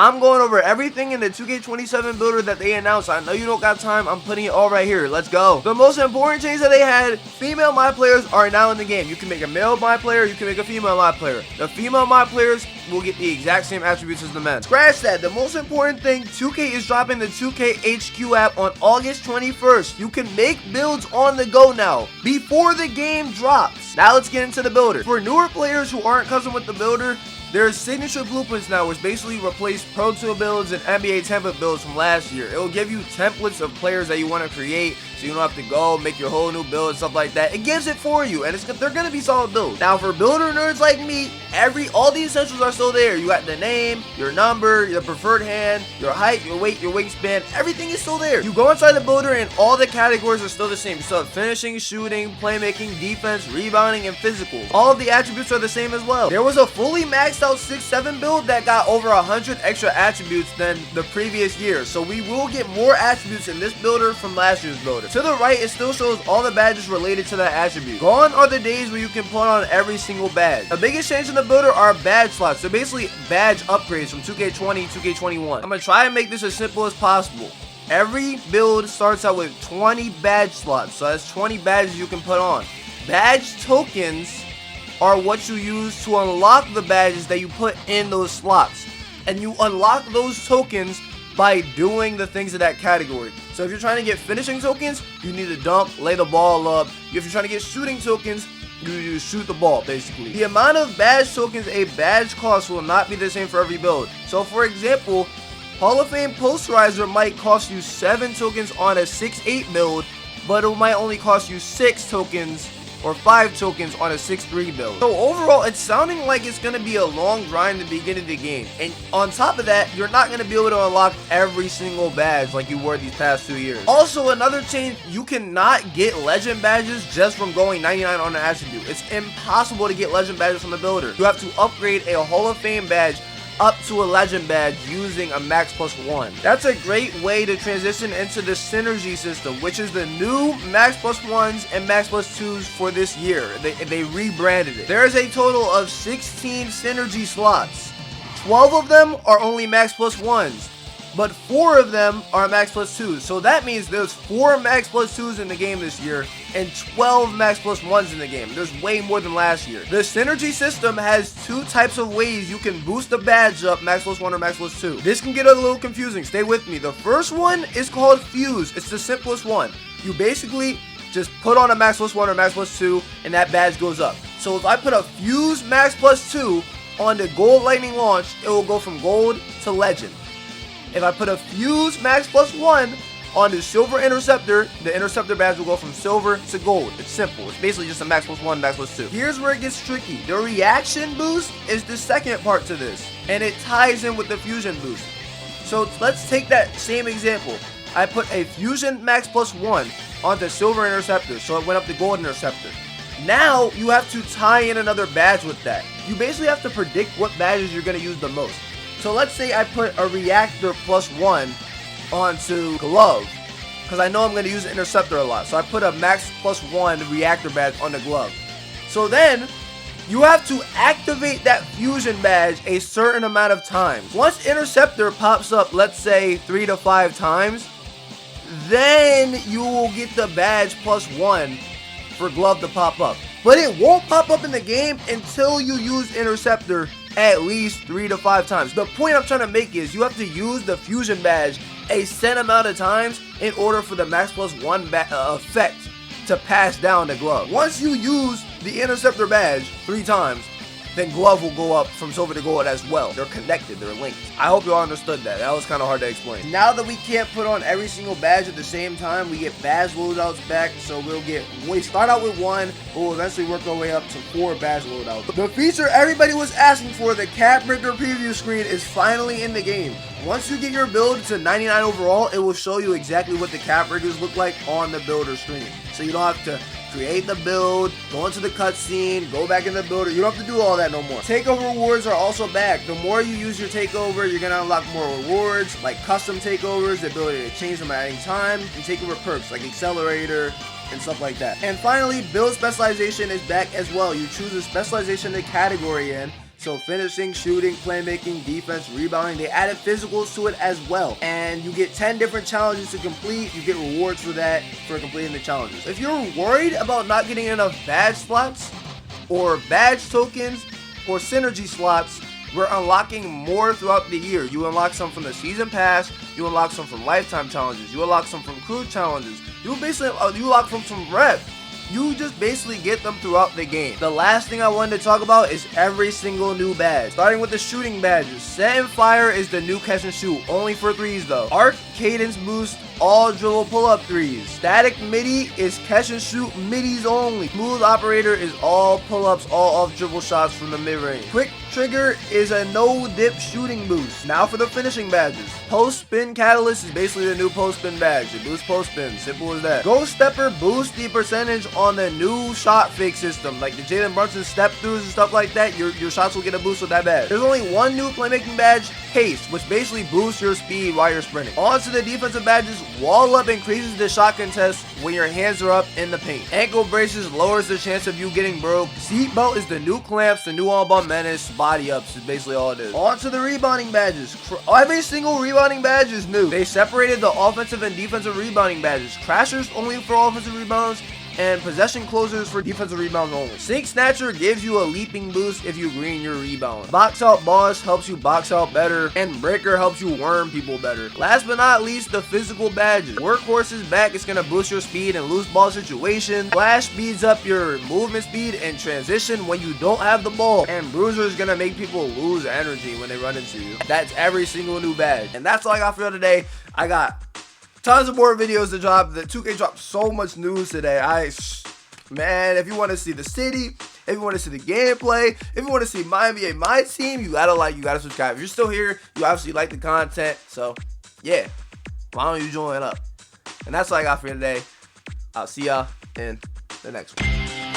I'm going over everything in the 2K27 builder that they announced. I know you don't got time. I'm putting it all right here. Let's go. The most important change that they had, female My Players are now in the game. You can make a male My Player, you can make a female My Player. The female My Players will get the exact same attributes as the men. Scratch that. The most important thing, 2K is dropping the 2K HQ app on August 21st. You can make builds on the go now, before the game drops. Now let's get into the builder. For newer players who aren't cousin with the builder, there's signature blueprints now, which basically replace Pro Tour builds and NBA template builds from last year. It will give you templates of players that you want to create, so you don't have to go make your whole new build and stuff like that. It gives it for you, and they're gonna be solid builds. Now, for builder nerds like me, all the essentials are still there. You got the name, your number, your preferred hand, your height, your weight, your wingspan. Everything is still there. You go inside the builder, and all the categories are still the same. You still have finishing, shooting, playmaking, defense, rebounding, and physical. All of the attributes are the same as well. There was a fully maxed out 6-7 build that got over 100 extra attributes than the previous year, so we will get more attributes in this builder from last year's builder. To the right, it still shows all the badges related to that attribute. Gone are the days where you can put on every single badge. The biggest change in the builder are badge slots. They're basically badge upgrades from 2K20, 2K21. I'm gonna try and make this as simple as possible. Every build starts out with 20 badge slots, so that's 20 badges you can put on. Badge tokens are what you use to unlock the badges that you put in those slots, and you unlock those tokens by doing the things of that category. So if you're trying to get finishing tokens, you need to dunk, lay the ball up. If you're trying to get shooting tokens, you shoot the ball, basically. The amount of badge tokens a badge costs will not be the same for every build. So for example, Hall of Fame Posterizer might cost you 7 tokens on a 6-8 build, but it might only cost you 6 tokens or 5 tokens on a 6-3 build. So overall, it's sounding like it's going to be a long grind at the beginning of the game. And on top of that, you're not going to be able to unlock every single badge like you were these past 2 years. Also, another change, you cannot get legend badges just from going 99 on an attribute. It's impossible to get legend badges from the builder. You have to upgrade a Hall of Fame badge up to a legend badge using a max +1. That's a great way to transition into the synergy system, which is the new max +1s and max +2s for this year. They rebranded it. There is a total of 16 synergy slots. 12 of them are only max +1s, but 4 of them are max +2s. So that means there's 4 max +2s in the game this year and 12 max +1s in the game. There's way more than last year. The synergy system has 2 types of ways you can boost the badge up, max +1 or max +2. This can get a little confusing. Stay with me. The first one is called Fuse. It's the simplest one. You basically just put on a max +1 or max +2 and that badge goes up. So if I put a Fuse max +2 on the Gold Lightning Launch, it will go from Gold to Legend. If I put a Fuse max +1 on the Silver Interceptor, the Interceptor badge will go from Silver to Gold. It's simple. It's basically just a max +1, max +2. Here's where it gets tricky. The reaction boost is the second part to this, and it ties in with the fusion boost. So let's take that same example. I put a Fusion max +1 on the Silver Interceptor, so it went up to Gold Interceptor. Now you have to tie in another badge with that. You basically have to predict what badges you're going to use the most. So let's say I put a Reactor +1 onto Glove, because I know I'm going to use the Interceptor a lot. So I put a max +1 Reactor badge on the Glove. So then you have to activate that Fusion badge a certain amount of times. Once Interceptor pops up, let's say 3 to 5 times, then you will get the badge +1 for Glove to pop up. But it won't pop up in the game until you use Interceptor at least 3 to 5 times. The point I'm trying to make is you have to use the Fusion badge a set amount of times in order for the max +1 effect to pass down the Glove. Once you use the Interceptor badge 3 times, then Glove will go up from Silver to Gold as well. They're connected, they're linked. I hope you all understood that. That was kind of hard to explain. Now that we can't put on every single badge at the same time, we get badge loadouts back. So we start out with 1, but we'll eventually work our way up to 4 badge loadouts. The feature everybody was asking for, the Cap Breaker preview screen, is finally in the game. Once you get your build to 99 overall, it will show you exactly what the cap breakers look like on the builder screen. So you don't have to create the build, go into the cutscene, go back in the builder. You don't have to do all that no more. Takeover rewards are also back. The more you use your takeover, you're going to unlock more rewards, like custom takeovers, the ability to change them at any time, and takeover perks like Accelerator and stuff like that. And finally, build specialization is back as well. You choose a specialization to category in. So finishing, shooting, playmaking, defense, rebounding, they added physicals to it as well. And you get 10 different challenges to complete. You get rewards for that, for completing the challenges. If you're worried about not getting enough badge slots or badge tokens or synergy slots, we're unlocking more throughout the year. You unlock some from the season pass, you unlock some from lifetime challenges, you unlock some from crew challenges, you unlock from some rep. You just basically get them throughout the game. The last thing I wanted to talk about is every single new badge. Starting with the shooting badges. Set and Fire is the new catch and shoot, only for threes though. Arc Cadence Boost, all dribble pull-up threes. Static Midi is catch and shoot middies only. Smooth Operator is all pull-ups, all off dribble shots from the mid-range. Quick Trigger is a no-dip shooting boost. Now for the finishing badges. Post Spin Catalyst is basically the new post spin badge. It boosts post spin, simple as that. Ghost Stepper boosts the percentage on the new shot fake system, like the Jalen Brunson step throughs and stuff like that. Your shots will get a boost with that badge. There's only one new playmaking badge, Haste, which basically boosts your speed while you're sprinting. On to the defensive badges. Wall Up increases the shot contest when your hands are up in the paint. Ankle Braces lowers the chance of you getting broke. Seatbelt is the new clamps, the new all-ball menace. Body Ups is basically all it is. On to the rebounding badges. Every single rebounding badge is new. They separated the offensive and defensive rebounding badges. Crashers only for offensive rebounds, and Possession Closers for defensive rebounds only. Sink Snatcher gives you a leaping boost if you green your rebound. Box Out Boss helps you box out better, and Breaker helps you worm people better. Last but not least, the physical badges. Workhorse is back. It's gonna boost your speed in loose ball situations. Flash speeds up your movement speed and transition when you don't have the ball. And Bruiser is gonna make people lose energy when they run into you. That's every single new badge. And that's all I got for you today. I got tons of more videos to drop. The 2K dropped so much news today. Man, if you want to see the city, if you want to see the gameplay, if you want to see my NBA, my team, you gotta like, you gotta subscribe. If you're still here, you obviously like the content. So, yeah, why don't you join up? And that's all I got for you today. I'll see y'all in the next one.